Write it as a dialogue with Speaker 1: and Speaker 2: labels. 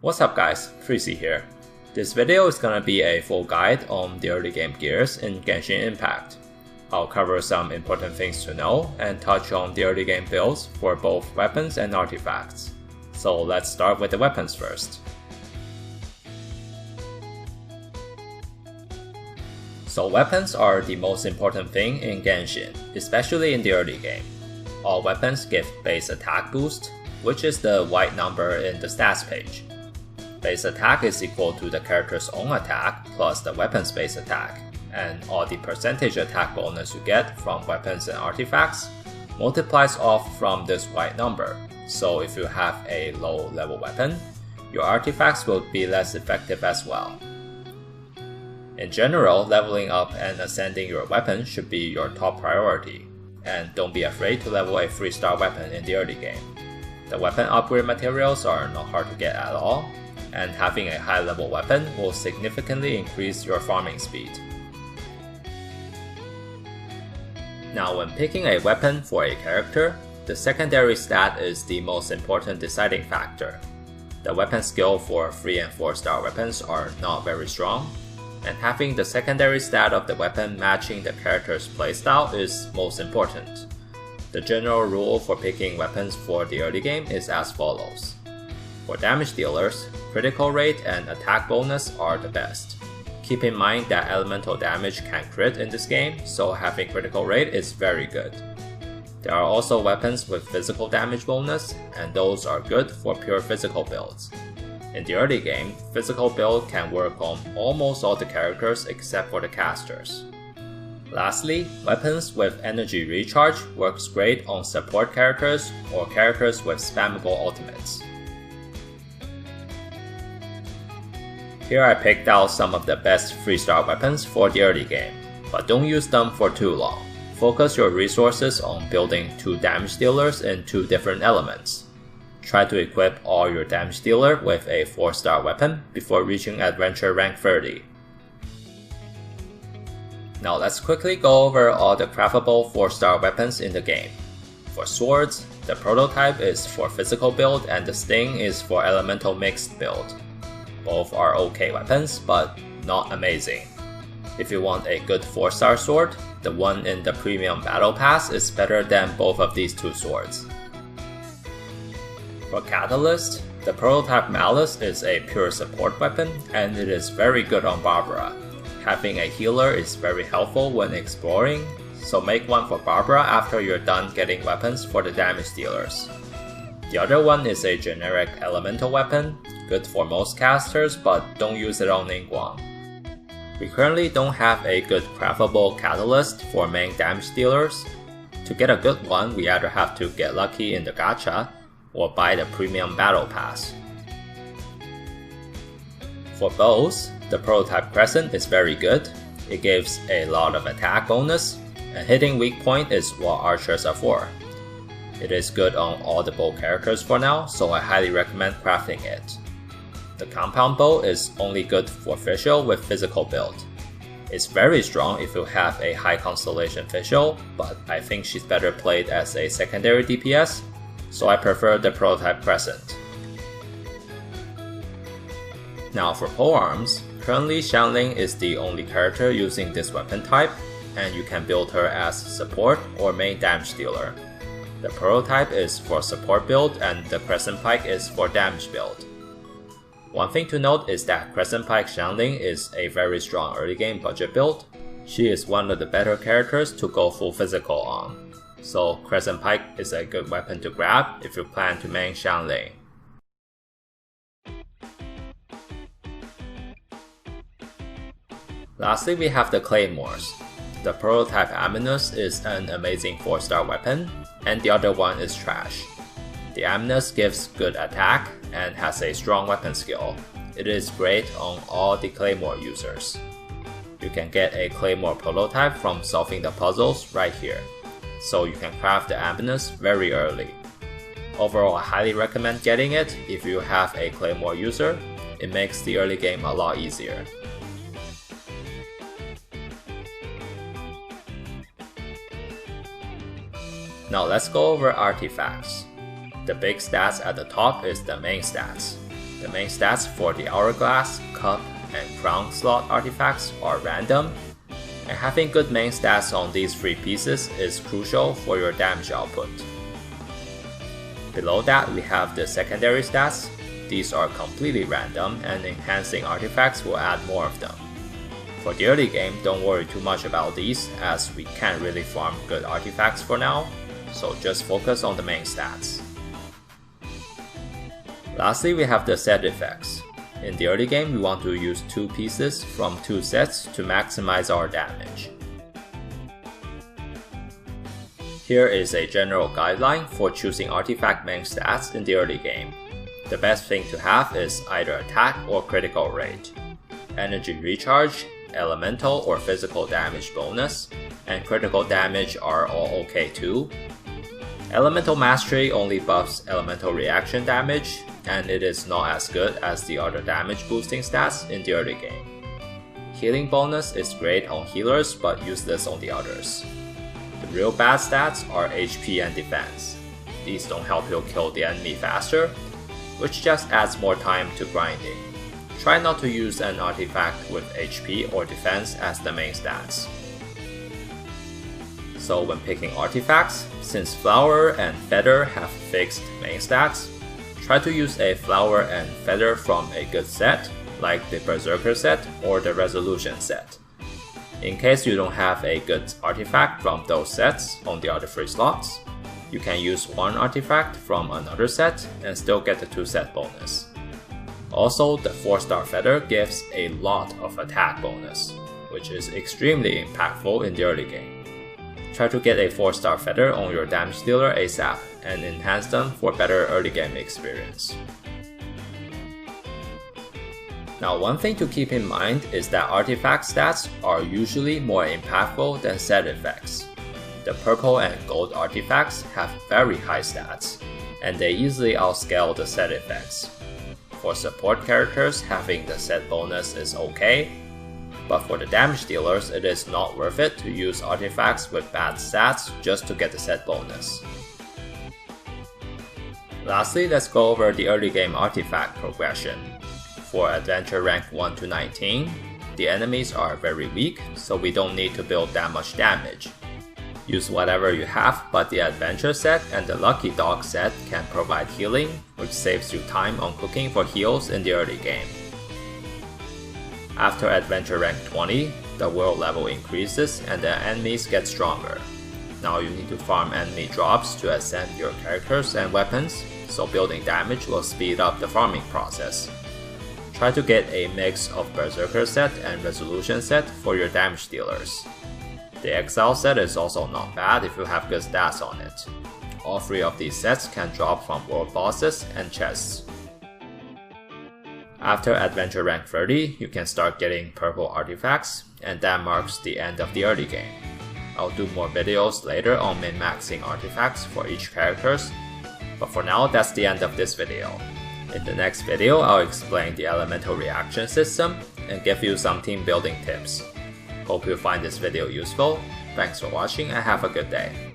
Speaker 1: What's up guys, Freezy here. This video is gonna be a full guide on the early game gears in Genshin Impact. I'll cover some important things to know and touch on the early game builds for both weapons and artifacts. So let's start with the weapons first. So weapons are the most important thing in Genshin, especially in the early game. All weapons give base attack boost, which is the white number in the stats page. Base attack is equal to the character's own attack plus the weapon's base attack, and all the percentage attack bonus you get from weapons and artifacts multiplies off from this white number. So if you have a low level weapon, your artifacts will be less effective as well. In general, leveling up and ascending your weapon should be your top priority, and don't be afraid to level a 3-star weapon in the early game. The weapon upgrade materials are not hard to get at all, and having a high level weapon will significantly increase your farming speed. Now when picking a weapon for a character, the secondary stat is the most important deciding factor. The weapon skill for 3 and 4-star weapons are not very strong, and having the secondary stat of the weapon matching the character's playstyle is most important. The general rule for picking weapons for the early game is as follows. For damage dealers, critical rate and attack bonus are the best. Keep in mind that elemental damage can crit in this game, so having critical rate is very good. There are also weapons with physical damage bonus, and those are good for pure physical builds. In the early game, physical build can work on almost all the characters except for the casters. Lastly, weapons with energy recharge works great on support characters or characters with spammable ultimates. Here I picked out some of the best 3-star weapons for the early game, but don't use them for too long. Focus your resources on building 2 damage dealers in 2 different elements. Try to equip all your damage dealer with a 4-star weapon before reaching adventure rank 30. Now let's quickly go over all the craftable 4-star weapons in the game. For swords, the prototype is for physical build and the sting is for elemental mixed build. Both are okay weapons, but not amazing. If you want a good 4-star sword, the one in the premium battle pass is better than both of these 2 swords. For Catalyst, the prototype Malice is a pure support weapon and it is very good on Barbara. Having a healer is very helpful when exploring, so make one for Barbara after you're done getting weapons for the damage dealers. The other one is a generic elemental weapon, good for most casters but don't use it on Ningguang. We currently don't have a good craftable catalyst for main damage dealers. To get a good one, we either have to get lucky in the gacha or buy the premium battle pass. For bows, the prototype Crescent is very good. It gives a lot of attack bonus, and hitting weak point is what archers are for. It is good on all the bow characters for now, so I highly recommend crafting it. The compound bow is only good for Fischl with physical build. It's very strong if you have a high constellation Fischl, but I think she's better played as a secondary DPS, so I prefer the prototype Crescent. Now for polearms, currently Xiangling is the only character using this weapon type, and you can build her as support or main damage dealer. The prototype is for support build and the Crescent Pike is for damage build. One thing to note is that Crescent Pike Xiangling is a very strong early game budget build. She is one of the better characters to go full physical on. So Crescent Pike is a good weapon to grab if you plan to main Xiangling. Lastly, we have the Claymores. The prototype Aminus is an amazing 4-star weapon, and the other one is trash. The Aminus gives good attack and has a strong weapon skill. It is great on all the Claymore users. You can get a Claymore prototype from solving the puzzles right here, so you can craft the Aminus very early. Overall, I highly recommend getting it if you have a Claymore user. It makes the early game a lot easier. Now let's go over artifacts. The big stats at the top is the main stats. The main stats for the Hourglass, Cup, and Crown slot artifacts are random, and having good main stats on these 3 pieces is crucial for your damage output. Below that we have the secondary stats. These are completely random, and enhancing artifacts will add more of them. For the early game, don't worry too much about these, as we can't really farm good artifacts for now, so just focus on the main stats. Lastly, we have the set effects. In the early game, we want to use 2 pieces from 2 sets to maximize our damage. Here is a general guideline for choosing artifact main stats in the early game. The best thing to have is either attack or critical rate, energy recharge, elemental or physical damage bonus, and critical damage are all okay too. Elemental mastery only buffs elemental reaction damage, and it is not as good as the other damage boosting stats in the early game. Healing bonus is great on healers but useless on the others. The real bad stats are HP and defense. These don't help you kill the enemy faster, which just adds more time to grinding. Try not to use an artifact with HP or defense as the main stats. So when picking artifacts, since Flower and Feather have fixed main stats, try to use a Flower and Feather from a good set, like the Berserker set or the Resolution set. In case you don't have a good artifact from those sets on the other 3 slots, you can use 1 artifact from another set and still get the 2 set bonus. Also, the 4-star Feather gives a lot of attack bonus, which is extremely impactful in the early game. Try to get a 4-star Feather on your damage dealer ASAP and enhance them for better early game experience. Now, one thing to keep in mind is that artifact stats are usually more impactful than set effects. The purple and gold artifacts have very high stats, and they easily outscale the set effects. For support characters, having the set bonus is okay, but for the damage dealers, it is not worth it to use artifacts with bad stats just to get the set bonus. Lastly, let's go over the early game artifact progression. For adventure rank 1 to 19, the enemies are very weak, so we don't need to build that much damage. Use whatever you have, but the adventure set and the lucky dog set can provide healing, which saves you time on cooking for heals in the early game. After adventure rank 20, the world level increases and the enemies get stronger. Now you need to farm enemy drops to ascend your characters and weapons, so building damage will speed up the farming process. Try to get a mix of Berserker set and Resolution set for your damage dealers. The Exile set is also not bad if you have good stats on it. All 3 of these sets can drop from world bosses and chests. After adventure rank 30, you can start getting purple artifacts, and that marks the end of the early game. I'll do more videos later on min-maxing artifacts for each characters, but for now that's the end of this video. In the next video, I'll explain the elemental reaction system and give you some team building tips. Hope you find this video useful. Thanks for watching and have a good day.